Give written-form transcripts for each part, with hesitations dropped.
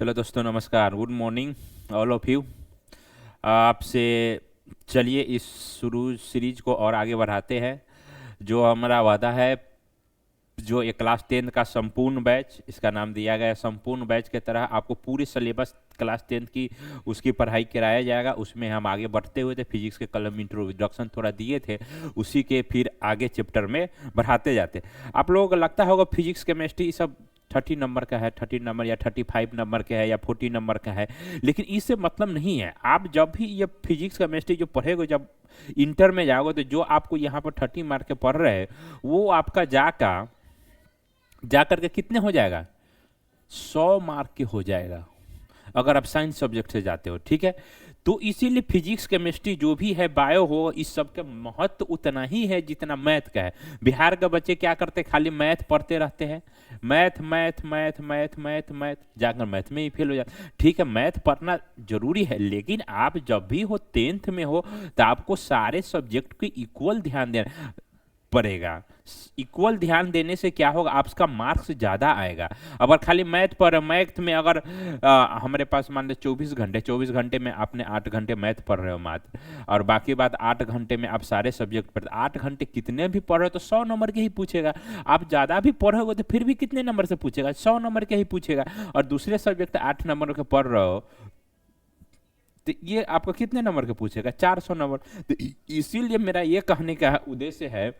चलो दोस्तों, नमस्कार, good morning all of you. आपसे चलिए इस शुरू सीरीज को और आगे बढ़ाते हैं। जो हमारा वादा है, जो ये क्लास 10 का संपूर्ण बैच, इसका नाम दिया गया है संपूर्ण बैच के तरह आपको पूरी सिलेबस क्लास 10 की उसकी पढ़ाई कराया जाएगा। उसमें हम आगे बढ़ते हुए थे, फिजिक्स के कल हम इंट्रोडक्शन थोड़ा दिए थे, उसी के फिर आगे चैप्टर में बढ़ाते जाते। आप लोगों को लगता होगा फिजिक्स केमिस्ट्री सब 30 नंबर का है, 30 नंबर या 35 नंबर का है या 40 नंबर का है, लेकिन इससे मतलब नहीं है। आप जब भी ये फिजिक्स केमिस्ट्री जो पढ़ेगे, जब इंटर में जाओगे, तो जो आपको यहाँ पर 30 मार्क के पढ़ रहे हैं वो आपका जाकर के कितने हो जाएगा, 100 मार्क के हो जाएगा अगर आप साइंस सब्जेक्ट से जाते हो। ठीक है, तो इसीलिए फिजिक्स केमिस्ट्री जो भी है, बायो हो, इस सब का महत्व उतना ही है जितना मैथ का है। बिहार के बच्चे क्या करते हैं, खाली मैथ पढ़ते रहते हैं, math math math math math math, जाकर मैथ में ही फेल हो जाते। ठीक है, मैथ पढ़ना जरूरी है, लेकिन आप जब भी हो 10th में हो तो आपको सारे सब्जेक्ट को इक्वल ध्यान देना पड़ेगा। इक्वल ध्यान देने से क्या होगा, आपका मार्क्स ज़्यादा आएगा। अगर खाली मैथ में अगर हमारे पास मान लो 24 घंटे में आपने 8 घंटे मैथ पढ़ रहे हो मैथ, और बाकी बात 8 घंटे में आप सारे सब्जेक्ट पढ़, 8 घंटे कितने भी पढ़ रहे हो तो 100 नंबर के ही पूछेगा। आप ज़्यादा भी पढ़ोगे तो फिर भी कितने नंबर से पूछेगा, 100 नंबर के ही पूछेगा। और दूसरे सब्जेक्ट 8 नंबर के पढ़ रहे हो तो ये आपको कितने नंबर के पूछेगा, 400 नंबर। तो इसीलिए मेरा ये कहने का उद्देश्य है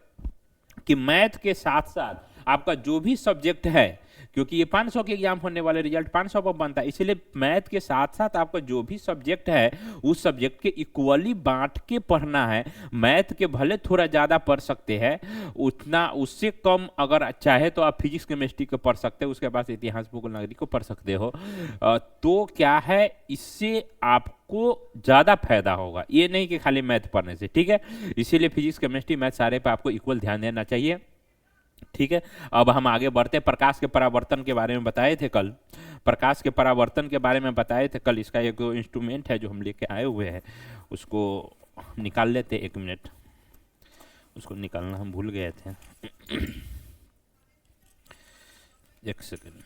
कि मैथ के साथ साथ आपका जो भी सब्जेक्ट है, क्योंकि ये 500 के एग्जाम होने वाले, रिजल्ट 500 पर बनता है, इसलिए मैथ के साथ साथ आपका जो भी सब्जेक्ट है उस सब्जेक्ट के इक्वली बांट के पढ़ना है। मैथ के भले थोड़ा ज़्यादा पढ़ सकते हैं, उतना उससे कम अगर चाहे तो आप फिजिक्स केमिस्ट्री को पढ़ सकते हो, उसके बाद इतिहास भूगोल नागरिक को पढ़ सकते हो। तो क्या है, इससे आपको ज़्यादा फायदा होगा, ये नहीं कि खाली मैथ पढ़ने से। ठीक है, इसीलिए फिजिक्स केमिस्ट्री मैथ सारे पे आपको इक्वल ध्यान देना चाहिए। ठीक है, अब हम आगे बढ़ते हैं। प्रकाश के परावर्तन के बारे में बताए थे कल, प्रकाश के परावर्तन के बारे में बताए थे कल। इसका एक इंस्ट्रूमेंट है जो हम लेके आए हुए हैं, उसको निकाल लेते, 1 मिनट, उसको निकालना हम भूल गए थे। 1 सेकेंड।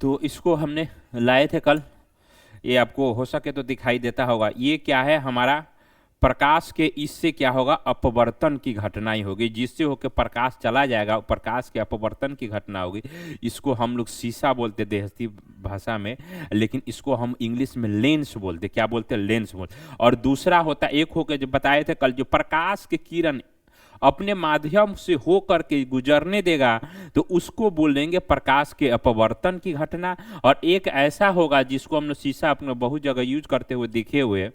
तो इसको हमने लाए थे कल, ये आपको हो सके तो दिखाई देता होगा। ये क्या है, हमारा प्रकाश के इससे क्या होगा, अपवर्तन की घटनाएं होगी, जिससे होकर प्रकाश चला जाएगा, प्रकाश के अपवर्तन की घटना होगी। इसको हम लोग शीशा बोलते देहाती भाषा में, लेकिन इसको हम इंग्लिश में लेंस बोलते। क्या बोलते हैं, लेंस बोलते। और दूसरा होता, एक होकर जो बताए थे कल, जो प्रकाश के किरण अपने माध्यम से होकर के गुजरने देगा तो उसको बोलेंगे प्रकाश के अपवर्तन की घटना। और एक ऐसा होगा जिसको हम लोग शीशा अपने बहुत जगह यूज करते हुए दिखे हुए,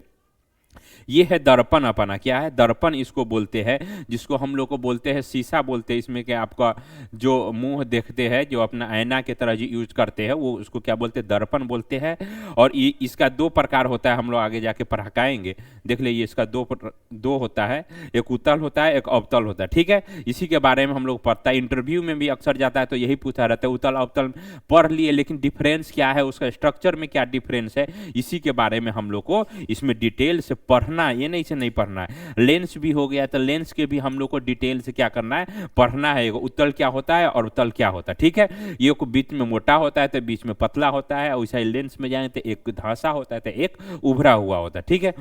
ये है दर्पण अपना। क्या है, दर्पण इसको बोलते हैं, जिसको हम लोग को बोलते हैं शीशा बोलते हैं। इसमें क्या आपका जो मुंह देखते हैं, जो अपना आईना की तरह जो यूज करते हैं, वो उसको क्या बोलते हैं, दर्पण बोलते हैं। और इसका 2 प्रकार होता है, हम लोग आगे जाके पढ़ाएंगे, देख लीजिए। इसका दो होता है, एक उत्तल होता है, एक अवतल होता है। ठीक है, इसी के बारे में हम लोग पढ़ता है, इंटरव्यू में भी अक्सर जाता है तो यही पूछा रहता है, उत्तल अवतल पढ़ लिए, लेकिन डिफरेंस क्या है, उसका स्ट्रक्चर में क्या डिफरेंस है, इसी के बारे में हम लोग को इसमें डिटेल से पढ़ना, ये नहीं से नहीं पढ़ना है। लेंस भी हो गया तो लेंस के भी हम लोग को डिटेल से क्या करना है, पढ़ना है। उत्तल क्या होता है और उत्तल क्या होता है। ठीक है, ये को बीच में मोटा होता है तो बीच में पतला होता है, वैसा ही लेंस में जाए तो एक धांसा होता है तो एक उभरा हुआ होता है। ठीक है,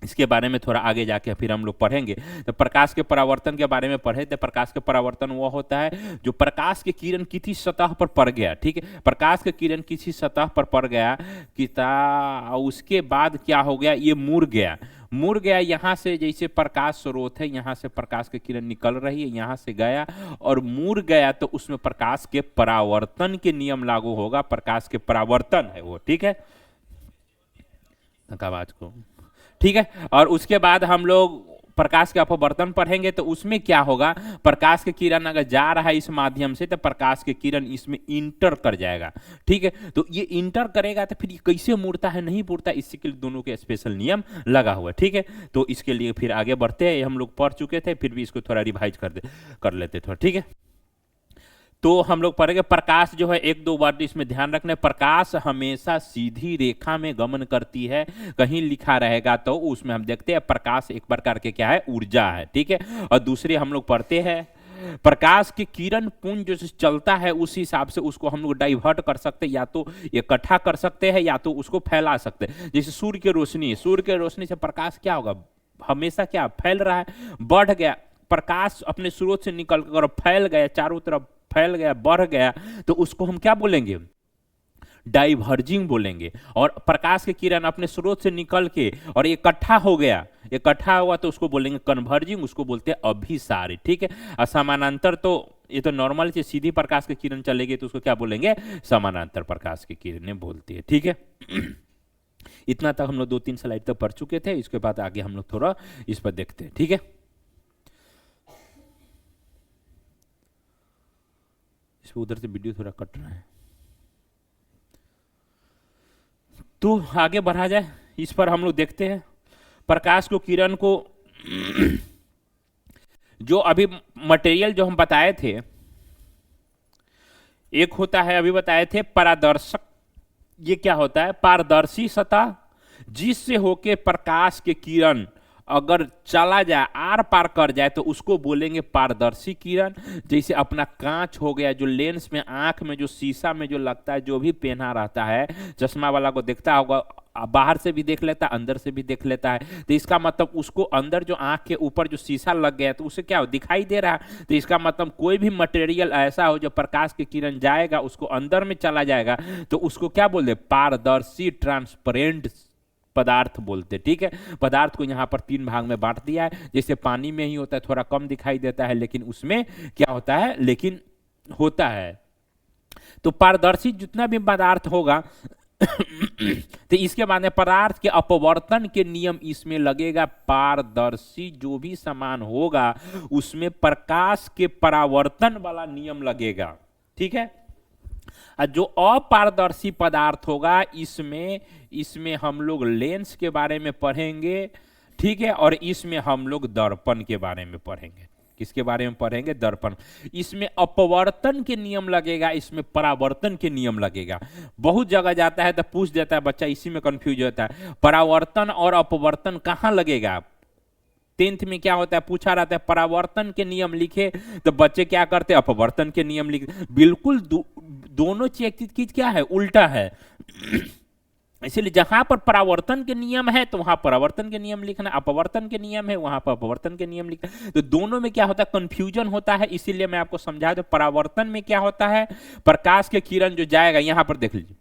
इसके बारे में थोड़ा आगे जाके फिर हम लोग पढ़ेंगे। तो प्रकाश के परावर्तन के बारे में पढ़े थे। प्रकाश के परावर्तन वो होता है जो प्रकाश के किरण किसी सतह पर पड़ गया। ठीक है, प्रकाश के किरण किसी सतह पर पड़ गया उसके बाद क्या हो गया, ये मुड़ गया यहाँ से, जैसे प्रकाश स्रोत है, यहाँ से प्रकाश की किरण निकल रही है, यहाँ से गया और मुड़ गया, तो उसमें प्रकाश के परावर्तन के नियम लागू होगा। प्रकाश के परावर्तन है वो। ठीक है, आवाज को, ठीक है। और उसके बाद हम लोग प्रकाश के अपवर्तन पढ़ेंगे, तो उसमें क्या होगा, प्रकाश के किरण अगर जा रहा है इस माध्यम से तो प्रकाश के किरण इसमें इंटर कर जाएगा। ठीक है, तो ये इंटर करेगा तो फिर ये कैसे मुड़ता है, नहीं मुड़ता, इसी के लिए दोनों के स्पेशल नियम लगा हुआ है। ठीक है, तो इसके लिए फिर आगे बढ़ते हैं, हम लोग पढ़ चुके थे, फिर भी इसको थोड़ा रिवाइज कर लेते थोड़ा। ठीक है, तो हम लोग पढ़ेंगे प्रकाश जो है, 1-2 वर्ड इसमें ध्यान रखना है। प्रकाश हमेशा सीधी रेखा में गमन करती है, कहीं लिखा रहेगा तो उसमें हम देखते हैं प्रकाश एक प्रकार के क्या है, ऊर्जा है। ठीक है, और दूसरे हम लोग पढ़ते हैं प्रकाश के किरण पुंज जो चलता है उस हिसाब से उसको हम लोग डाइवर्ट कर सकते हैं, या तो इकट्ठा कर सकते हैं या तो उसको फैला सकते हैं। जैसे सूर्य की रोशनी, सूर्य की रोशनी से प्रकाश क्या होगा, हमेशा क्या फैल रहा है, बढ़ गया। प्रकाश अपने स्रोत से निकल कर फैल गया, चारों तरफ फैल गया, बढ़ गया, तो उसको हम क्या बोलेंगे, डाइवर्जिंग बोलेंगे। और प्रकाश की किरण अपने स्रोत से निकल के और इकट्ठा हो गया, इकट्ठा हुआ तो उसको बोलेंगे कन्वर्जिंग, उसको बोलते हैं अभिसारी। ठीक है, और समानांतर तो ये तो नॉर्मल से सीधी प्रकाश की किरण चलेगी तो उसको क्या बोलेंगे, समानांतर प्रकाश की किरणें बोलती है। ठीक है, इतना तक हम लोग 2-3 स्लाइड तक पढ़ चुके थे, इसके बाद आगे हम लोग थोड़ा इस पर देखते हैं। ठीक है, इस पर उधर से वीडियो थोड़ा कट रहा है, तो आगे बढ़ा जाए। इस पर हम लोग देखते हैं प्रकाश को, किरण को, जो अभी मटेरियल जो हम बताए थे, एक होता है अभी बताए थे पारदर्शक, ये क्या होता है, पारदर्शी सतह जिससे होके प्रकाश के किरण अगर चला जाए, आर पार कर जाए तो उसको बोलेंगे पारदर्शी किरण। जैसे अपना कांच हो गया, जो लेंस में, आंख में, जो शीशा में जो लगता है, जो भी पहना रहता है, चश्मा वाला को देखता होगा, बाहर से भी देख लेता है, अंदर से भी देख लेता है, तो इसका मतलब उसको अंदर जो आंख के ऊपर जो शीशा लग गया तो उसे क्या हो, दिखाई दे रहा है। तो इसका मतलब कोई भी मटेरियल ऐसा हो जो प्रकाश की किरण जाएगा उसको अंदर में चला जाएगा तो उसको क्या बोलते, पारदर्शी, ट्रांसपेरेंट पदार्थ बोलते। ठीक है, पदार्थ को यहाँ पर 3 भाग में बांट दिया है। जैसे पानी में ही होता है, थोड़ा कम दिखाई देता है, लेकिन उसमें क्या होता है, लेकिन होता है। तो पारदर्शी जितना भी पदार्थ होगा तो इसके बाद में पदार्थ के अपवर्तन के नियम इसमें लगेगा। पारदर्शी जो भी सामान होगा उसमें प्रकाश के परावर्तन वाला नियम लगेगा। ठीक है, जो अपारदर्शी पदार्थ होगा इसमें हम लोग लेंस के बारे में पढ़ेंगे। ठीक है, और इसमें हम लोग दर्पण के बारे में पढ़ेंगे। किसके बारे में पढ़ेंगे, दर्पण। इसमें अपवर्तन के नियम लगेगा, इसमें परावर्तन के नियम लगेगा। बहुत जगह जाता है तो पूछ देता है बच्चा, इसी में कंफ्यूज होता है, परावर्तन और अपवर्तन कहाँ लगेगा। 10th में क्या होता है, पूछा रहता है परावर्तन के नियम लिखे तो बच्चे क्या करते हैं, अपवर्तन के नियम लिख। बिल्कुल दोनों चीज क्या है, उल्टा है। इसलिए जहां पर परावर्तन के नियम है तो वहां परावर्तन के नियम लिखना, अपवर्तन के नियम है वहां पर अपवर्तन के नियम लिखना। तो दोनों में क्या होता है, कंफ्यूजन होता है। इसीलिए मैं आपको समझा दूं, परावर्तन में क्या होता है, प्रकाश के किरण जो जाएगा, यहां पर देख लीजिए,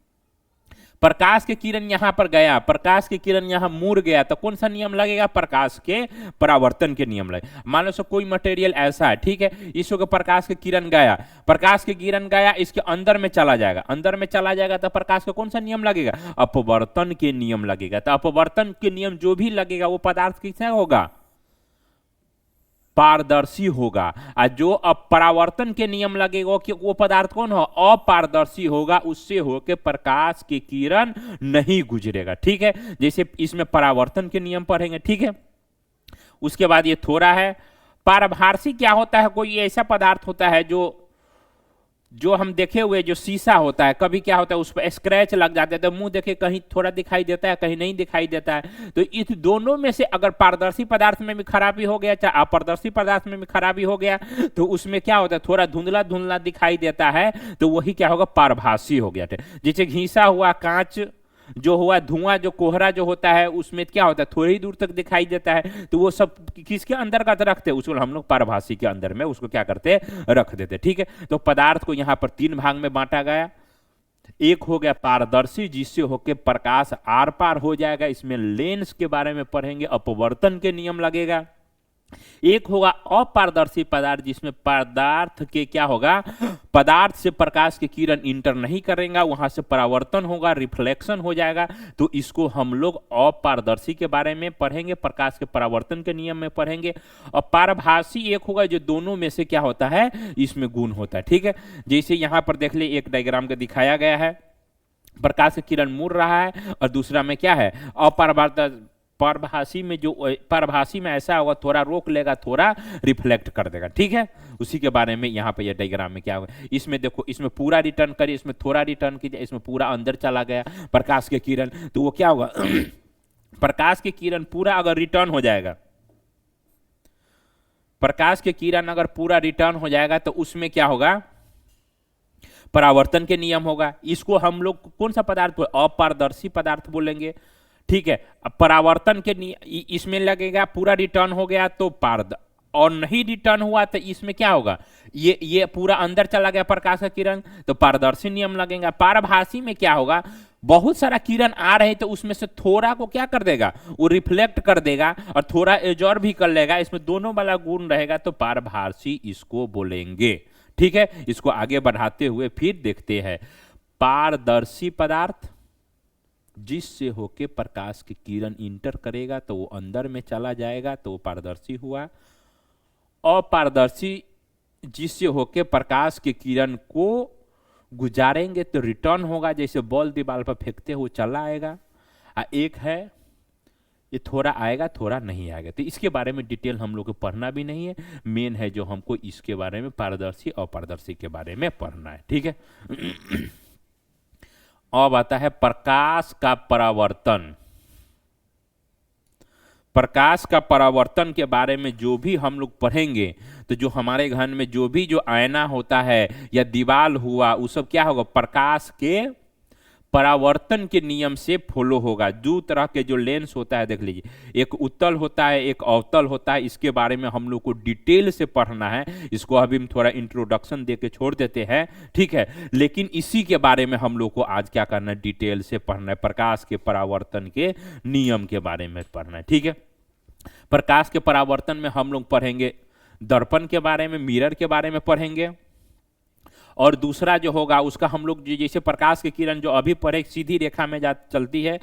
प्रकाश के किरण यहां पर गया, प्रकाश के किरण यहां मुड़ गया, तो कौन सा नियम लगेगा, प्रकाश के परावर्तन के नियम लगेगा। मान लो कोई मटेरियल ऐसा है, ठीक है, इसको प्रकाश के किरण गया, प्रकाश के किरण गया, इसके अंदर में चला जाएगा, अंदर में चला जाएगा तो प्रकाश का कौन सा नियम लगेगा, अपवर्तन के नियम लगेगा। तो अपवर्तन के नियम जो भी लगेगा वो पदार्थ किससे होगा, पारदर्शी होगा। और जो परावर्तन के नियम लगेगा कि वो पदार्थ कौन हो, अपारदर्शी होगा, उससे होकर प्रकाश की किरण नहीं गुजरेगा। ठीक है, जैसे इसमें परावर्तन के नियम पढ़ेंगे। ठीक है, उसके बाद ये थोड़ा है, पारभासी क्या होता है, कोई ऐसा पदार्थ होता है जो हम देखे हुए, जो शीशा होता है, कभी क्या होता है उस पर स्क्रैच लग जाते हैं तो मुंह देखे कहीं थोड़ा दिखाई देता है, कहीं नहीं दिखाई देता है। तो इस दोनों में से अगर पारदर्शी पदार्थ में भी खराबी हो गया, चाहे अपारदर्शी पदार्थ में भी खराबी हो गया, तो उसमें क्या होता है, थोड़ा धुंधला धुंधला दिखाई देता है, तो वही क्या होगा, पारभासी हो गया। जैसे घिसा हुआ कांच जो हुआ, धुआं जो कोहरा जो होता है उसमें क्या होता है, थोड़ी दूर तक दिखाई देता है, तो वो सब किसके अंदर का रखते हैं, उसको हम लोग पारभासी के अंदर में उसको क्या करते हैं, रख देते हैं। ठीक है, तो पदार्थ को यहां पर 3 भाग में बांटा गया। एक हो गया पारदर्शी, जिससे होकर प्रकाश आर पार हो जाएगा, इसमें लेंस के बारे में पढ़ेंगे, अपवर्तन के नियम लगेगा। एक होगा अपारदर्शी पदार्थ, जिसमें पदार्थ के क्या होगा, पदार्थ से प्रकाश की किरण इंटर नहीं करेगा, वहां से परावर्तन होगा, रिफ्लेक्शन हो जाएगा, तो इसको हम लोग अपारदर्शी के बारे में पढ़ेंगे, प्रकाश के परावर्तन के नियम में पढ़ेंगे। और पारभासी एक होगा जो दोनों में से क्या होता है, इसमें गुण होता है। ठीक है, जैसे यहां पर देख ले, एक डायग्राम का दिखाया गया है, प्रकाश की किरण मुड़ रहा है और दूसरा में क्या है, परभासी में, जो परभासी में ऐसा होगा, थोड़ा रोक लेगा, थोड़ा रिफ्लेक्ट कर देगा। ठीक है, उसी के बारे में यहाँ पे ये डायग्राम में क्या होगा, इसमें देखो, इसमें पूरा रिटर्न करिए, इसमें थोड़ा रिटर्न कीजिए, इसमें पूरा अंदर चला गया प्रकाश के किरण, तो वो क्या होगा प्रकाश की किरण पूरा अगर रिटर्न हो जाएगा, प्रकाश के किरण अगर पूरा रिटर्न हो जाएगा तो उसमें क्या होगा, परावर्तन के नियम होगा। इसको हम लोग कौन सा पदार्थ, अपारदर्शी पदार्थ बोलेंगे। ठीक है, अब परावर्तन के इसमें लगेगा, पूरा रिटर्न हो गया तो पारद, और नहीं रिटर्न हुआ तो इसमें क्या होगा, ये पूरा अंदर चला गया प्रकाश का किरण तो पारदर्शी नियम लगेगा। पारभासी में क्या होगा, बहुत सारा किरण आ रहे तो उसमें से थोड़ा को क्या कर देगा, वो रिफ्लेक्ट कर देगा और थोड़ा एजॉर्ब भी कर लेगा, इसमें दोनों वाला गुण रहेगा तो पारभासी इसको बोलेंगे। ठीक है, इसको आगे बढ़ाते हुए फिर देखते हैं। पारदर्शी पदार्थ जिससे होके प्रकाश की किरण इंटर करेगा तो वो अंदर में चला जाएगा तो वो पारदर्शी हुआ। अपारदर्शी जिससे होके प्रकाश की किरण को गुजारेंगे तो रिटर्न होगा, जैसे बॉल दीवार पर फेंकते हुए चला आएगा। एक है ये थोड़ा आएगा थोड़ा नहीं आएगा, तो इसके बारे में डिटेल हम लोग को पढ़ना भी नहीं है, मेन है जो हमको इसके बारे में पारदर्शी अपारदर्शी के बारे में पढ़ना है। ठीक है, अब आता है प्रकाश का परावर्तन। प्रकाश का परावर्तन के बारे में जो भी हम लोग पढ़ेंगे तो जो हमारे घर में जो भी जो आईना होता है या दीवार हुआ वो सब क्या होगा, प्रकाश के परावर्तन के नियम से फॉलो होगा। दो तरह के जो लेंस होता है देख लीजिए, एक उत्तल होता है एक अवतल होता है, इसके बारे में हम लोग को डिटेल से पढ़ना है। इसको अभी हम थोड़ा इंट्रोडक्शन दे के छोड़ देते हैं। ठीक है, लेकिन इसी के बारे में हम लोग को आज क्या करना है, डिटेल से पढ़ना है, प्रकाश के परावर्तन के नियम के बारे में पढ़ना है। ठीक है, प्रकाश के परावर्तन में हम लोग पढ़ेंगे दर्पण के बारे में, मिरर के बारे में पढ़ेंगे, और दूसरा जो होगा उसका हम लोग जैसे प्रकाश की किरण जो अभी पढ़े सीधी रेखा में चलती है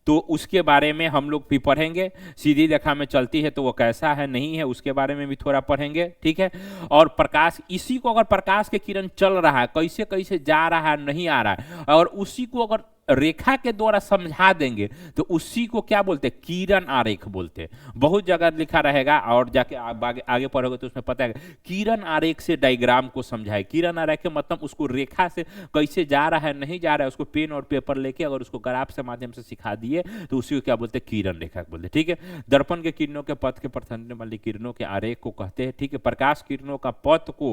तो उसके बारे में हम लोग भी पढ़ेंगे। सीधी रेखा में चलती है तो वो कैसा है नहीं है उसके बारे में भी थोड़ा पढ़ेंगे। ठीक है, और प्रकाश इसी को अगर प्रकाश की किरण चल रहा है कैसे कैसे जा रहा है नहीं आ रहा है और उसी को अगर रेखा के द्वारा समझा देंगे तो उसी को क्या बोलते हैं, किरण आरेख बोलते हैं। बहुत जगह लिखा रहेगा और जाके आगे पढ़ोगे तो उसमें पता है किरण आरेख से डायग्राम को समझाए। किरण आरेख के मतलब उसको रेखा से कैसे जा रहा है नहीं जा रहा है उसको पेन और पेपर लेके अगर उसको ग्राफ से माध्यम से सिखा दिए तो उसी को क्या बोलते हैं, किरण रेखा बोलते हैं। ठीक है, दर्पण के किरणों के पथ के प्रथमने वाली किरणों के आरेख को कहते हैं। ठीक है, प्रकाश किरणों का पथ को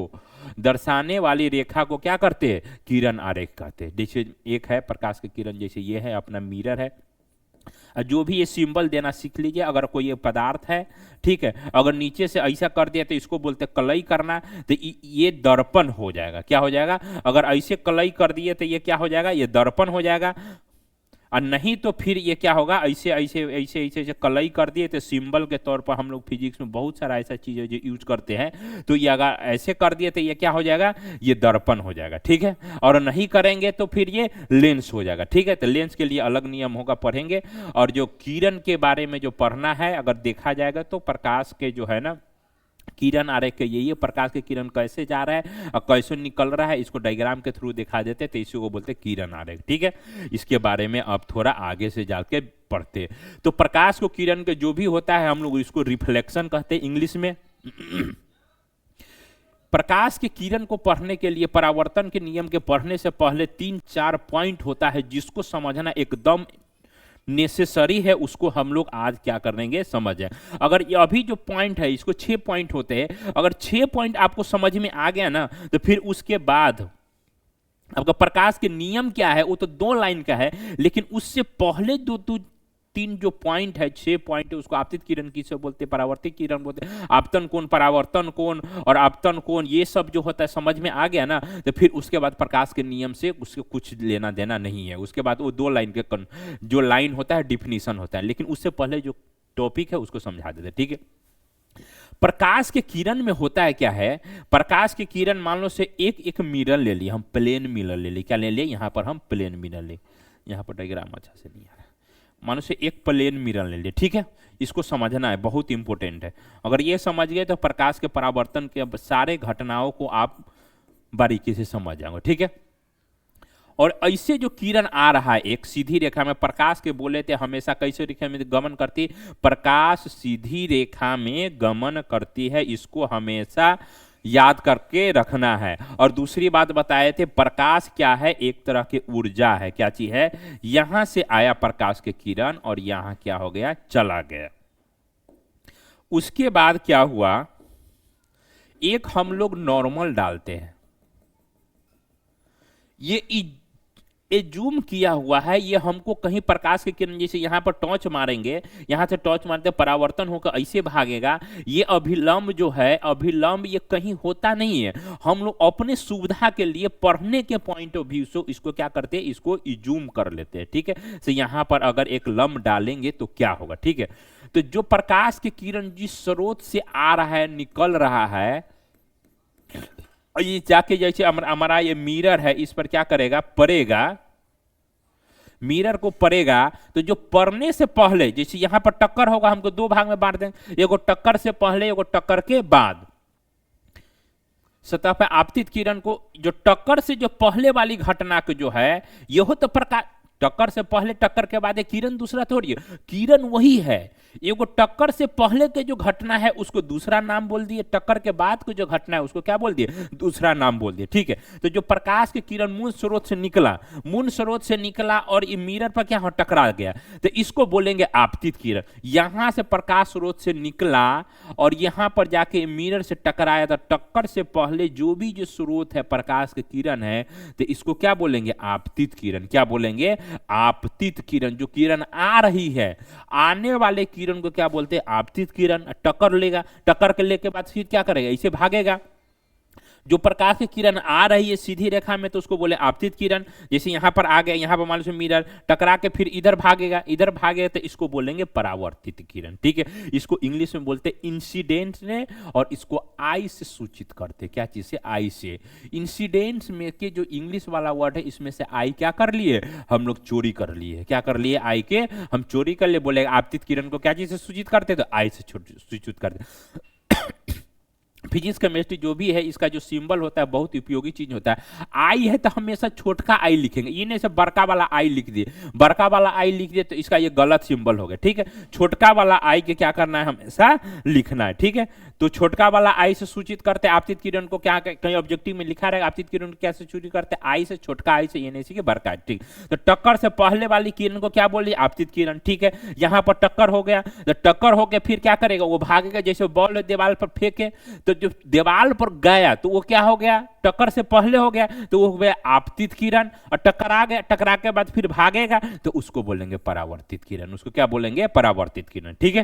दर्शाने वाली रेखा को क्या करते हैं, किरण आरेख कहते हैं। जैसे एक है प्रकाश की किरण, जैसे ये है अपना मिरर है, जो भी ये सिंबल देना सीख लीजिए। अगर कोई ये पदार्थ है, ठीक है, अगर नीचे से ऐसा कर दिया तो इसको बोलते कलई करना, तो ये दर्पण हो जाएगा। क्या हो जाएगा, अगर ऐसे कलई कर दिए तो ये क्या हो जाएगा, ये दर्पण हो जाएगा। और नहीं तो फिर ये क्या होगा, ऐसे ऐसे ऐसे ऐसे ऐसे कलई कर दिए तो सिंबल के तौर पर हम लोग फिजिक्स में बहुत सारा ऐसा चीज़ है जो यूज करते हैं, तो ये अगर ऐसे कर दिए तो ये क्या हो जाएगा, ये दर्पण हो जाएगा। ठीक है, और नहीं करेंगे तो फिर ये लेंस हो जाएगा। ठीक है, तो लेंस के लिए अलग नियम होगा, पढ़ेंगे। और जो किरण के बारे में जो पढ़ना है अगर देखा जाएगा तो प्रकाश के जो है ना किरण आरेख के ये प्रकाश के किरण कैसे जा रहा है और कैसे निकल रहा है इसको डायग्राम के थ्रू दिखा देते हैं, तो इसी को बोलते हैं किरण आरेख। ठीक है, इसके बारे में अब थोड़ा आगे से जाके पढ़ते हैं। तो प्रकाश को किरण के जो भी होता है हम लोग इसको रिफ्लेक्शन कहते हैं इंग्लिश में। प्रकाश के किरण को पढ़ने के लिए परावर्तन के नियम के पढ़ने से पहले 3-4 पॉइंट होता है जिसको समझना एकदम नेसेसरी है, उसको हम लोग आज क्या करेंगे समझें। अगर ये अभी जो पॉइंट है इसको 6 पॉइंट होते हैं, अगर 6 पॉइंट आपको समझ में आ गया ना तो फिर उसके बाद आपका प्रकाश के नियम क्या है वो तो 2 लाइन का है, लेकिन उससे पहले 2-3 जो पॉइंट है 6 पॉइंट है उसको आपतित किरण किसे बोलते हैं, परावर्तित किरण बोलते हैं, आपतन कोण, परावर्तन कोण और आपतन कोण, ये सब जो होता है समझ में आ गया ना तो फिर उसके बाद प्रकाश के नियम से उसके कुछ लेना देना नहीं है। उसके बाद वो 2 लाइन के जो लाइन होता है डिफिनीशन होता है, लेकिन उससे पहले जो टॉपिक है उसको समझा देते हैं। ठीक है, प्रकाश के किरण में होता है क्या है, प्रकाश के किरण मान लो से एक मिरर ले लिए, हम प्लेन मिरर ले लिए, क्या ले लिए यहाँ पर हम प्लेन मिरर ले, यहाँ पर डायग्राम अच्छा से नहीं आ रहा, मानो से एक प्लेन मिरर ले लिए। ठीक है, इसको समझना है, बहुत इंपॉर्टेंट है। अगर ये समझ गए तो प्रकाश के परावर्तन के सारे घटनाओं को आप बारीकी से समझ जाएंगे। ठीक है, और ऐसे जो किरण आ रहा है एक सीधी रेखा में, प्रकाश के बोले थे हमेशा कैसे रेखा में गमन करती, प्रकाश सीधी रेखा में गमन करती है, इसको हमेशा याद करके रखना है। और दूसरी बात बताए थे प्रकाश क्या है, एक तरह की ऊर्जा है। क्या चीज है, यहां से आया प्रकाश के किरण और यहां क्या हो गया, चला गया। उसके बाद क्या हुआ, एक हम लोग नॉर्मल डालते हैं। ये जूम किया हुआ है, ये हमको कहीं प्रकाश की किरण, जैसे यहाँ पर टॉर्च मारेंगे, यहाँ से टॉर्च मारते परावर्तन होकर ऐसे भागेगा। ये अभिलंब जो है, अभिलंब ये कहीं होता नहीं है। हम लोग अपने सुविधा के लिए पढ़ने के पॉइंट ऑफ व्यू से इसको क्या करते हैं, इसको जूम कर लेते हैं। ठीक है, तो यहाँ पर अगर एक लंब डालेंगे तो क्या होगा। ठीक है, तो जो प्रकाश की किरण जिस स्रोत से आ रहा है, निकल रहा है, ये जाके जैसे हमारा ये मिरर है, इस पर क्या करेगा, पड़ेगा, मिरर को पड़ेगा। तो जो पड़ने से पहले, जैसे यहां पर टक्कर होगा, हमको दो भाग में बांट देंगे, एगो टक्कर से पहले, एगो टक्कर के बाद। सतह पर आपतित किरण को, जो टक्कर से जो पहले वाली घटना को जो है, यह तो प्रकाश, टक्कर से पहले टक्कर के बाद किरण दूसरा थोड़ी है, किरण वही है। एगो टक्कर से पहले के जो घटना है उसको दूसरा नाम बोल दिए, टक्कर के बाद को जो घटना है उसको क्या बोल दिए, दूसरा नाम बोल दिए। ठीक है, तो जो प्रकाश की किरण मूल स्रोत से निकला, मूल स्रोत से निकला और ये मिरर पर क्या हो, टकरा गया, तो इसको बोलेंगे आपतित किरण। यहां से प्रकाश स्रोत से निकला और यहां पर जाके मिरर से टकराया, तो टक्कर से पहले जो भी जो स्रोत है प्रकाश की किरण है, तो इसको क्या बोलेंगे, आपतित किरण। क्या बोलेंगे, आपतित किरण। जो किरण आ रही है, आने वाले किरण को क्या बोलते हैं, आपतित किरण। टक्कर लेगा, टक्कर के लेके बाद फिर क्या करेगा, इसे भागेगा। जो प्रकाश की किरण आ रही है सीधी रेखा में, तो उसको बोले आपतित किरण। जैसे यहां पर आ गया, यहां पर मान लो मिरर टकरा के फिर इधर भागेगा, इधर भागेगा, तो इसको बोलेंगे परावर्तित किरण। ठीक है, इसको इंग्लिश में बोलते हैं इंसिडेंट ने, और इसको आई से सूचित करते। क्या चीज से, आई से। इंसिडेंट्स में के जो इंग्लिश वाला वर्ड है, इसमें से आई क्या कर लिए, हम लोग चोरी कर लिए। क्या कर लिए, आई के हम चोरी कर लिए। बोले आपतित किरण को क्या चीज से सूचित करते, तो आई से सूचित करते। फिजिक्स केमिस्ट्री जो भी है, इसका जो सिंबल होता है बहुत उपयोगी चीज होता है। आई है तो हमेशा छोटका आई लिखेंगे, ये नहीं से बड़का वाला आई लिख दिए, बड़का वाला आई लिख दिए तो इसका ये गलत सिंबल हो गया। ठीक है, छोटका वाला आई के क्या करना है, हमेशा लिखना है। ठीक है, तो छोटका वाला आई से सूचित करते हैं आपतित किरण को। क्या कहीं ऑब्जेक्टिव में लिखा रहेगा आपतित किरण को क्या से सूचित करते हैं, आई से, छोटका आई से, ये नहीं से बड़का। ठीक, तो टक्कर से पहले वाली किरण को क्या बोलिए, आपतित किरण। ठीक है, यहां पर टक्कर हो गया, तो टक्कर हो गया फिर क्या करेगा, वो भागेगा। जैसे बॉल दीवार पर फेंके, तो जो दीवार पर गया तो वो क्या हो गया, टक्कर से पहले हो गया, तो वो हो गया आपतित किरण। और टकरा गया, टकरा के बाद फिर भागेगा, तो उसको बोलेंगे परावर्तित किरण। उसको क्या बोलेंगे, परावर्तित किरण। ठीक है,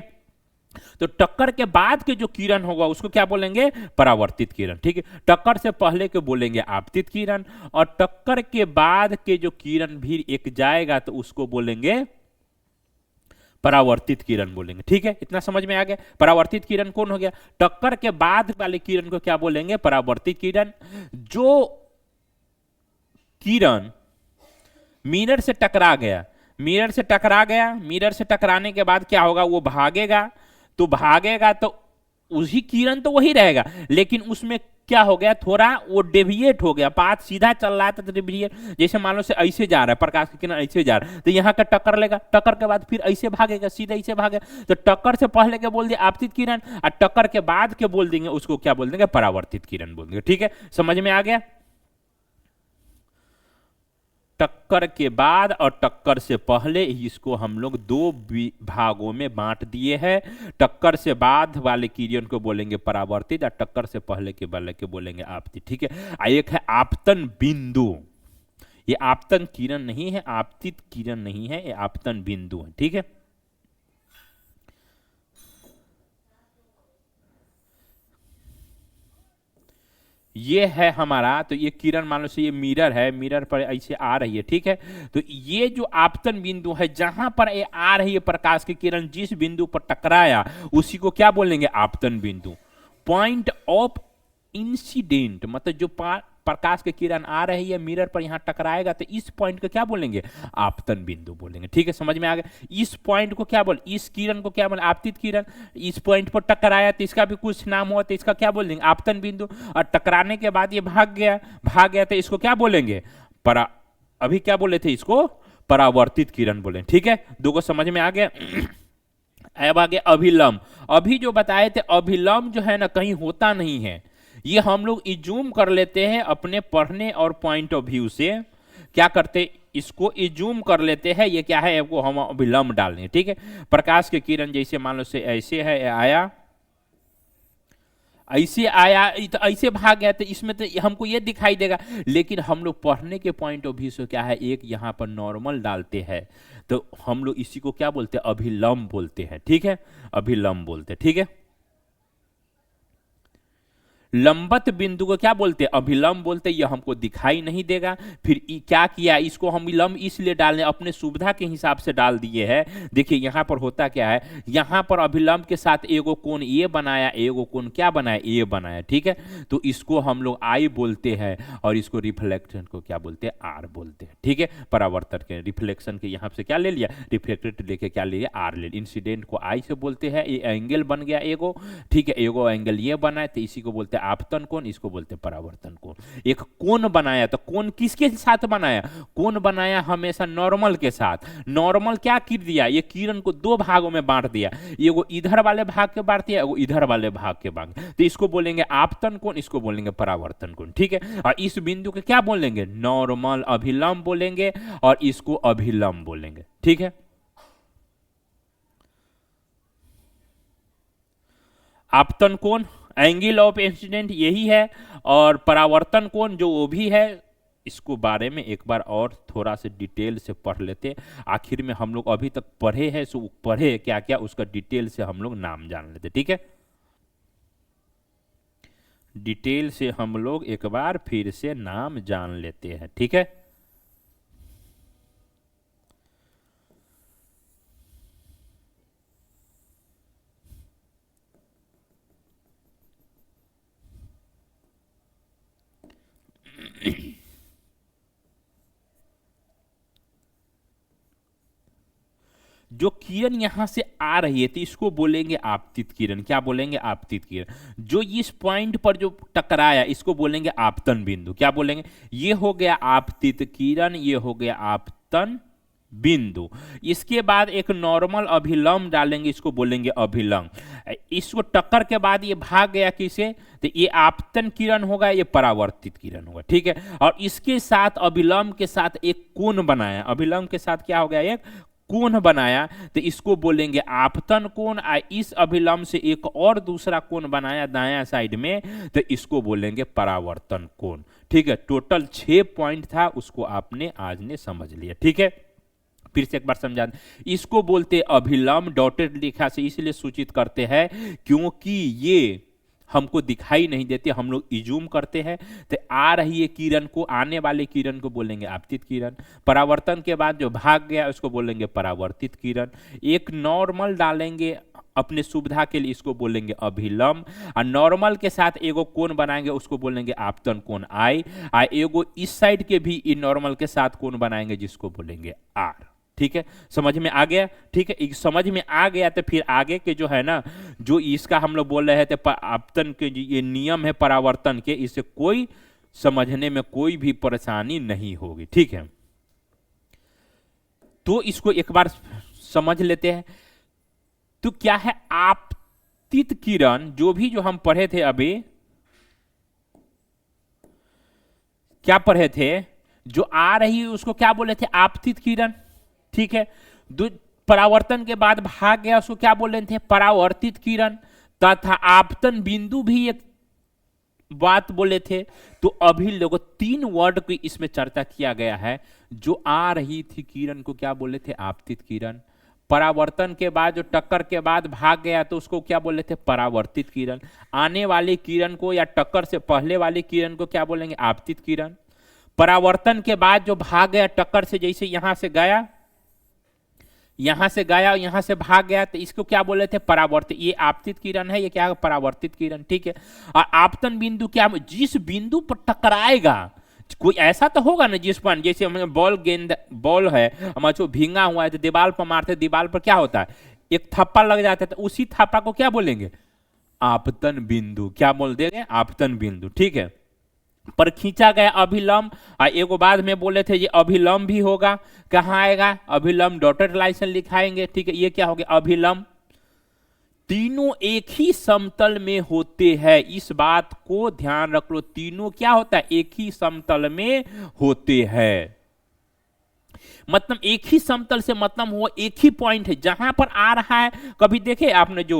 तो टक्कर के बाद के जो किरण होगा उसको क्या बोलेंगे, परावर्तित किरण। ठीक है, टक्कर से पहले के बोलेंगे आपतित किरण, और टक्कर के बाद के जो किरण भी एक जाएगा तो उसको बोलेंगे परावर्तित किरण बोलेंगे। ठीक है, इतना समझ में आ गया। परावर्तित किरण कौन हो गया, टक्कर के बाद वाले किरण को क्या बोलेंगे, परावर्तित किरण। जो किरण मिरर से टकरा गया, मिरर से टकरा गया, मिरर से टकराने के बाद क्या होगा, वो भागेगा, तो भागेगा तो उसी किरण तो वही रहेगा, लेकिन उसमें क्या हो गया, थोड़ा वो डेविएट हो गया, पाथ सीधा चल रहा था तो डेविएट, जैसे मान लो से ऐसे जा रहा है, प्रकाश की किरण ऐसे जा रहा है, तो यहाँ का टक्कर लेगा, टक्कर के बाद फिर ऐसे भागेगा, सीधा ऐसे भागेगा। तो टक्कर से पहले के बोल दिया आपतित किरण, और टक्कर के बाद के बोल देंगे उसको क्या बोल देंगे, परावर्तित किरण बोल देंगे। ठीक है, समझ में आ गया। टक्कर के बाद और टक्कर से पहले इसको हम लोग दो भागों में बांट दिए हैं। टक्कर से बाद वाले किरण को बोलेंगे परावर्तित, और टक्कर से पहले के वाले के बोलेंगे आपतित। ठीक है, एक है आपतन बिंदु, ये आपतन किरण नहीं है, आपतित किरण नहीं है, ये आपतन बिंदु है। ठीक है, ये है हमारा, तो ये किरण मान लो से ये मिरर है, मिरर पर ऐसे आ रही है। ठीक है, तो ये जो आपतन बिंदु है जहां पर ये आ रही है प्रकाश की किरण, जिस बिंदु पर टकराया उसी को क्या बोलेंगे, आपतन बिंदु। पॉइंट ऑफ इंसिडेंट, मतलब जो प्रकाश की किरण आ रही है मिरर पर यहां टकराएगा, तो इस पॉइंट को क्या बोलेंगे, आपतन बिंदु बोलेंगे। ठीक है, समझ में आ गया। इस पॉइंट को क्या बोल, इस किरण को क्या बोले, आपतित किरण। इस पॉइंट पर टकराया तो इसका भी कुछ नाम हुआ, तो इसका क्या बोल देंगे, आपतन बिंदु। और टकराने के बाद ये भाग गया तो इसको क्या बोलेंगे, अभी क्या बोले थे, इसको परावर्तित किरण बोले। ठीक है, दो को समझ में आ गया। अब आगे अभिलंब। अभी जो बताए थे अभिलंब जो है ना कहीं होता नहीं है, ये हम लोग इजूम कर लेते हैं अपने पढ़ने और पॉइंट ऑफ व्यू से। क्या करते, इसको इजूम कर लेते हैं, ये क्या है, वो हम अभिलंब डाल देंगे। ठीक है, प्रकाश की किरण जैसे मान लो से ऐसे है, आया ऐसे आया तो ऐसे भाग गया, तो इसमें तो हमको ये दिखाई देगा। लेकिन हम लोग पढ़ने के पॉइंट ऑफ व्यू से क्या है, एक यहाँ पर नॉर्मल डालते हैं, तो हम लोग इसी को क्या बोलते हैं, अभिलंब बोलते हैं। ठीक है, अभिलंब बोलते हैं। ठीक है, लंबत बिंदु को क्या बोलते हैं, अभिलंब बोलते हैं। यह हमको दिखाई नहीं देगा। फिर क्या किया, इसको हम विलंब इसलिए डालने अपने सुविधा के हिसाब से डाल दिए हैं। देखिए यहाँ पर होता क्या है, यहाँ पर अभिलंब के साथ एगो कोण ए बनाया, एगो कोण क्या बनाया, ए बनाया। ठीक है, तो इसको हम लोग आई बोलते हैं और इसको रिफ्लेक्शन को क्या बोलते हैं, आर बोलते हैं। ठीक है, परावर्तन के रिफ्लेक्शन के यहाँ से क्या ले लिया, रिफ्लेक्टेड लेके क्या ले लिया, आर ले लिया। इंसिडेंट को आई से बोलते हैं, ये एंगल बन गया एगो। ठीक है, एगो एंगल ये बना है, तो इसी को बोलते हैं आपतन कोण, इसको बोलते हैं परावर्तन कोण। एक कोण बनाया, तो कोण किसके साथ बनाया, कोण बनाया हमेशा नॉर्मल के साथ। नॉर्मल क्या कर दिया, ये किरण को दो भागों में बांट दिया, एगो इधर वाले भाग के बांट दिया, एगो इधर वाले भाग के बांट, तो इसको बोलेंगे आपतन कोण, इसको बोलेंगे परावर्तन कोण। ठीक है, और इस बिंदु के क्या बोलेंगे, नॉर्मल अभिलंब बोलेंगे, और इसको अभिलंब बोलेंगे। ठीक है, आपतन कोण एंगल ऑफ इंसिडेंट यही है, और परावर्तन कोण जो वो भी है। इसको बारे में एक बार और थोड़ा सा डिटेल से पढ़ लेते, आखिर में हम लोग अभी तक पढ़े हैं, सो पढ़े क्या क्या उसका डिटेल से हम लोग नाम जान लेते। ठीक है, डिटेल से हम लोग एक बार फिर से नाम जान लेते हैं। ठीक है, जो किरण यहां से आ रही है, तो इसको बोलेंगे आपतित किरण। क्या बोलेंगे, आपतित किरण। जो इस पॉइंट पर जो टकराया, इसको बोलेंगे आपतन बिंदु। क्या बोलेंगे, ये हो गया आपतित किरण, ये हो गया आपतन बिंदु। इसके बाद एक नॉर्मल अभिलंब डालेंगे, इसको बोलेंगे अभिलंब। इसको टक्कर के बाद ये भाग गया किसे, तो ये आपतन किरण होगा, ये परावर्तित किरण होगा। ठीक है, और इसके साथ अभिलंब के साथ एक कोण बनाया, अभिलंब के साथ क्या हो गया, एक कोण बनाया, तो इसको बोलेंगे आपतन कोण। इस अभिलंब से एक और दूसरा कोण बनाया दायां साइड में, तो इसको बोलेंगे परावर्तन कोण। ठीक है, टोटल 6 पॉइंट था, उसको आपने आज ने समझ लिया। ठीक है, फिर से एक बार समझा, इसको बोलते अभिलंब, डॉटेड लिखा से इसलिए सूचित करते हैं क्योंकि ये हमको दिखाई नहीं देते, हम लोग इजूम करते हैं। तो आ रही है किरण को, आने वाले किरण को बोलेंगे आपतित किरण। परावर्तन के बाद जो भाग गया उसको बोलेंगे परावर्तित किरण। एक नॉर्मल डालेंगे अपने सुविधा के लिए, इसको बोलेंगे अभिलंब। और नॉर्मल के साथ एगो कोण बनाएंगे, उसको बोलेंगे आपतन कोण आई। एगो इस साइड के भी इन नॉर्मल के साथ कोण बनाएंगे, जिसको बोलेंगे आर। ठीक है, समझ में आ गया। ठीक है, समझ में आ गया तो फिर आगे के जो है ना, जो इसका हम लोग बोल रहे थे आपतन के ये नियम है परावर्तन के, इससे कोई समझने में कोई भी परेशानी नहीं होगी। ठीक है, तो इसको एक बार समझ लेते हैं। तो क्या है आपतित किरण, जो हम पढ़े थे अभी, क्या पढ़े थे, जो आ रही है उसको क्या बोले थे, आपतित किरण। ठीक है, परावर्तन के बाद भाग गया उसको क्या बोल रहे थे, परावर्तित किरण। तथा आपतन बिंदु भी एक बात बोले थे। तो अभी लोगों 3 वर्ड की इसमें चर्चा किया गया है। जो आ रही थी किरण को क्या बोले थे, आपतित किरण। परावर्तन के बाद जो टक्कर के बाद भाग गया तो उसको क्या बोले थे, परावर्तित किरण। आने वाली किरण को या टक्कर से पहले वाली किरण को क्या बोलेंगे, आपतित किरण। परावर्तन के बाद जो भाग गया टक्कर से, जैसे यहां से गया, यहां से गया और यहां से भाग गया, तो इसको क्या बोले थे, परावर्तित। ये आपतित किरण है, ये क्या है, परावर्तित किरण। ठीक है, और आपतन बिंदु क्या, जिस बिंदु पर टकराएगा, कोई ऐसा तो होगा ना जिस पर, जैसे हम बॉल गेंद बॉल है हमारा जो भींगा हुआ है, तो दीवार पर मारते, दीवार पर क्या होता है, एक थप्पा लग जाता है, तो उसी थप्पा को क्या बोलेंगे, आपतन बिंदु। क्या बोल देंगे, आपतन बिंदु। ठीक है, पर खींचा गया अभिलंब। एगो बाद में बोले थे ये अभिलंब भी होगा, कहाँ आएगा, अभिलंब डॉटेड लाइन लिखाएंगे। ठीक है, ये क्या हो गया, अभिलंब। तीनों एक ही समतल में होते हैं, इस बात को ध्यान रख लो। तीनों क्या होता है, एक ही समतल में होते हैं। मतलब एक ही समतल से मतलब वो एक ही पॉइंट है जहां पर आ रहा है। कभी देखे आपने जो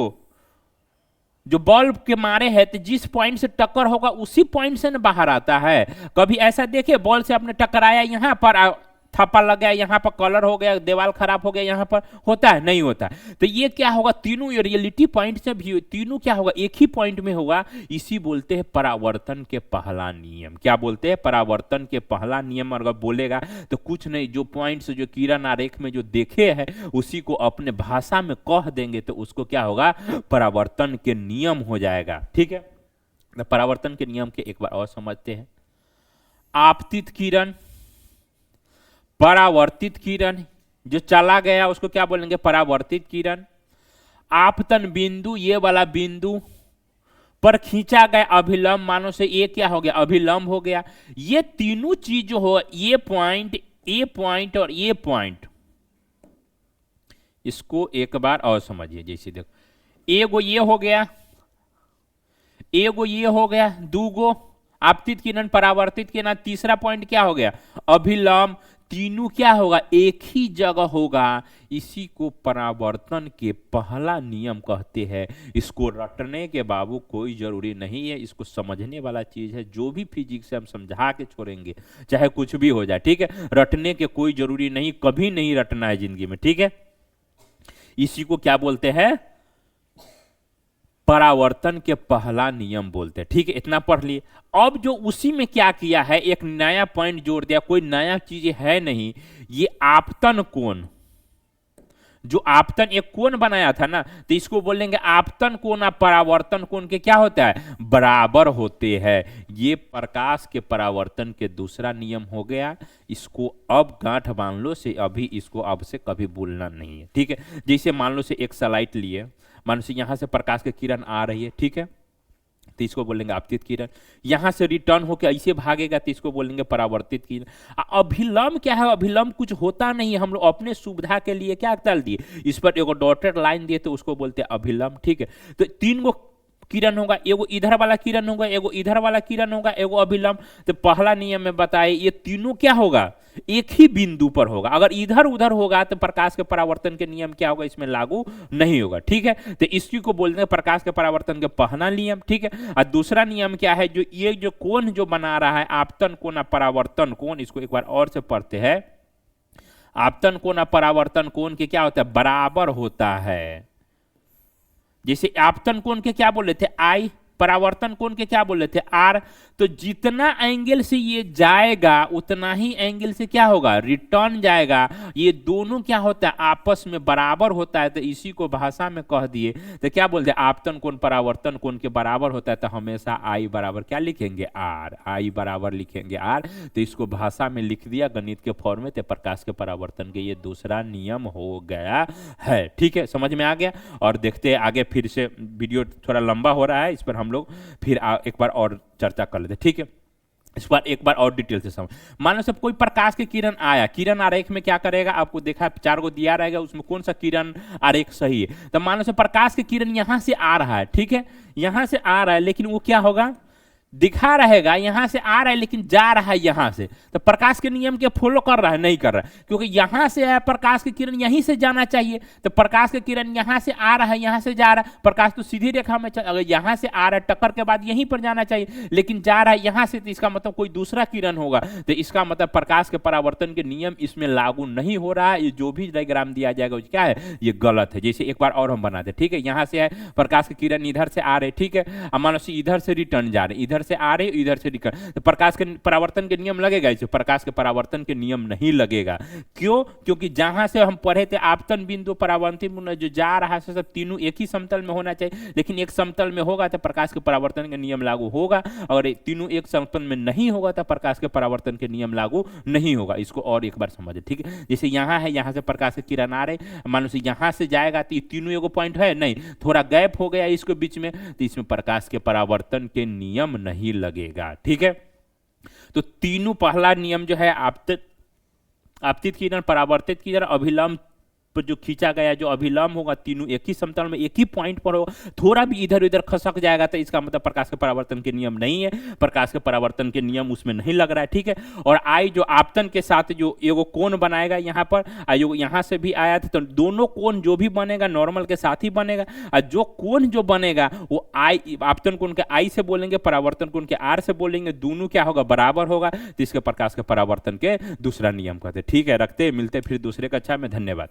जो बल्ब के मारे है तो जिस पॉइंट से टक्कर होगा उसी पॉइंट से ना बाहर आता है। कभी ऐसा देखिए बॉल से आपने टकराया यहाँ पर थप्पा लग गया, यहाँ पर कलर हो गया, दीवार खराब हो गया, यहाँ पर होता है नहीं होता। तो ये क्या होगा, तीनों रियलिटी पॉइंट से भी तीनों क्या होगा, एक ही पॉइंट में होगा। इसी बोलते हैं परावर्तन के पहला नियम। क्या बोलते हैं, परावर्तन के पहला नियम। अगर बोलेगा तो कुछ नहीं, जो पॉइंट से जो किरण आरेख में जो देखे हैं उसी को अपने भाषा में कह देंगे तो उसको क्या होगा, परावर्तन के नियम हो जाएगा। ठीक है, तो परावर्तन के नियम के एक बार और समझते हैं। आपतित किरण, परावर्तित किरण, जो चला गया उसको क्या बोलेंगे, परावर्तित किरण। आपतन बिंदु, ये वाला बिंदु पर खींचा गया अभिलंब, मानो से ये क्या हो गया, अभिलंब हो गया। ये तीनों चीज जो हो, ये पॉइंट और ये पॉइंट, इसको एक बार और समझिए। जैसे देखो, एगो ये हो गया, एगो ये हो गया, दूगो आपतित किरण, परावर्तित किरण, तीसरा पॉइंट क्या हो गया, अभिलंब। तीनों क्या होगा, एक ही जगह होगा। इसी को परावर्तन के पहला नियम कहते हैं। इसको रटने के बाबू कोई जरूरी नहीं है, इसको समझने वाला चीज है। जो भी फिजिक्स से हम समझा के छोड़ेंगे, चाहे कुछ भी हो जाए, ठीक है। रटने के कोई जरूरी नहीं, कभी नहीं रटना है जिंदगी में, ठीक है। इसी को क्या बोलते हैं, परावर्तन के पहला नियम बोलते हैं। ठीक है, इतना पढ़ लिए। अब जो उसी में क्या किया है, एक नया पॉइंट जोड़ दिया, कोई नया चीज है नहीं। ये आपतन कोण, जो आपतन एक कोण बनाया था ना, तो इसको बोलेंगे आपतन कोण और परावर्तन कोण के क्या होता है, बराबर होते हैं। ये प्रकाश के परावर्तन के दूसरा नियम हो गया। इसको अब गांठ बांध लो से, अभी इसको अब से कभी भूलना नहीं है। ठीक है, जैसे मान लो से एक स्लाइड लिए, मान लो यहां से प्रकाश की किरण आ रही है, ठीक है, तो इसको बोलेंगे आपतित किरण। यहां से रिटर्न होकर ऐसे भागेगा तो इसको बोलेंगे परावर्तित किरण। अभिलंब क्या है, अभिलंब कुछ होता नहीं है, हम लोग अपने सुविधा के लिए क्या डाल दिए, इस पर एगो डॉटेड लाइन दिए तो उसको बोलते हैं अभिलंब। ठीक है, तो तीन गो किरण होगा, एगो इधर वाला किरण होगा, एगो इधर वाला किरण होगा, एगो अभिलंब। तो पहला नियम में बताए ये तीनों क्या होगा, एक ही बिंदु पर होगा। अगर इधर उधर होगा तो प्रकाश के परावर्तन के नियम क्या होगा, इसमें लागू नहीं होगा। ठीक है, तो इसी को बोलते हैं प्रकाश के परावर्तन के पहला नियम। ठीक है, और दूसरा नियम क्या है, जो ये जो कोण जो बना रहा है, आपतन कोण और परावर्तन कोण, इसको एक बार और से पढ़ते हैं। आपतन कोण और परावर्तन कोण के क्या होता है, बराबर होता है। जैसे आपतन कोण के क्या बोले थे, आई, परावर्तन कोण के क्या बोले थे, आर। तो जितना एंगल से ये जाएगा उतना ही एंगल से क्या होगा, रिटर्न जाएगा। ये दोनों क्या होता है, आपस में बराबर होता है। तो इसी को भाषा में कह दिए तो क्या बोलते हैं, आपतन कोण परावर्तन कोण के बराबर होता है। तो हमेशा आई बराबर क्या लिखेंगे, आर, आई बराबर लिखेंगे आर। तो इसको भाषा में लिख दिया गणित के फॉर्म में, तो प्रकाश के परावर्तन के ये दूसरा नियम हो गया है। ठीक है, समझ में आ गया। और देखते हैं आगे, फिर से वीडियो थोड़ा लंबा हो रहा है, इस पर हम लोग फिर एक बार और चर्चा कर लेते हैं। ठीक है, इस बार एक बार और डिटेल से समझ। मान लो सब कोई प्रकाश के किरण आया, किरण आरेख में क्या करेगा, आपको देखा 4 को दिया रहेगा, उसमें कौन सा किरण आरेख सही है। तो मान लो सब प्रकाश के किरण यहां से आ रहा है, ठीक है, यहां से आ रहा है, लेकिन वो क्या होगा, दिखा रहेगा यहां से आ रहा है लेकिन जा रहा है यहां से। तो प्रकाश के नियम के फॉलो कर रहा है, नहीं कर रहा है, क्योंकि यहां से आया प्रकाश की किरण यहीं से जाना चाहिए। तो प्रकाश की किरण यहां से आ रहा है, यहां से जा रहा है, प्रकाश तो सीधी रेखा में अगर यहां से आ रहा है टक्कर के बाद यहीं पर जाना चाहिए, लेकिन जा रहा है यहां से, तो इसका मतलब कोई दूसरा किरण होगा। तो इसका मतलब प्रकाश के परावर्तन के नियम इसमें लागू नहीं हो रहा है। ये जो भी डायग्राम दिया जाएगा क्या है, ये गलत है। जैसे एक बार और हम बनाते, ठीक है, यहां से है प्रकाश की किरण इधर से आ रहे, ठीक है, मान लो इधर से रिटर्न जा रहे, इधर से आ रहे इधर से रिटर्न, तो प्रकाश के परावर्तन के नियम लगेगा, इसे प्रकाश के परावर्तन के नियम नहीं लगेगा। क्यों, क्योंकि जहां से हम पढ़े थे आपतन बिंदु परावर्तन बिंदु जो जा रहा है सब तीनों एक ही समतल में होना चाहिए, लेकिन एक समतल में होगा तो प्रकाश के परावर्तन के नियम लागू होगा, और तीनों एक समतल में नहीं होगा तो प्रकाश के परावर्तन के नियम लागू नहीं होगा। इसको और एक बार समझे, ठीक है। जैसे यहाँ है, यहाँ से प्रकाश के किरण आ रहे, मान लो यहाँ से जाएगा तो तीनों एगो पॉइंट है नहीं, थोड़ा गैप हो गया इसके बीच में, तो इसमें प्रकाश के परावर्तन के नियम नहीं लगेगा। ठीक है, तो तीनों पहला नियम जो है आपतित किरण, परावर्तित किरण, अभिलंब पर जो खींचा गया जो अभिलंब होगा तीनों एक ही समतल में एक ही पॉइंट पर होगा, थोड़ा भी इधर उधर खसक जाएगा तो इसका मतलब प्रकाश के परावर्तन के नियम नहीं है, प्रकाश के परावर्तन के नियम उसमें नहीं लग रहा है। ठीक है, और आई जो आपतन के साथ जो एगो कोण बनाएगा यहाँ पर, यहाँ से भी आया था, तो दोनों कोण जो भी बनेगा नॉर्मल के साथ ही बनेगा, और जो कोण जो बनेगा वो आई आपतन कोण के आई से बोलेंगे, परावर्तन कोण के आर से बोलेंगे, दोनों क्या होगा बराबर होगा, तो इसके प्रकाश के परावर्तन के दूसरा नियम कहते हैं। ठीक है, रखते मिलते फिर दूसरे कक्षा में। धन्यवाद।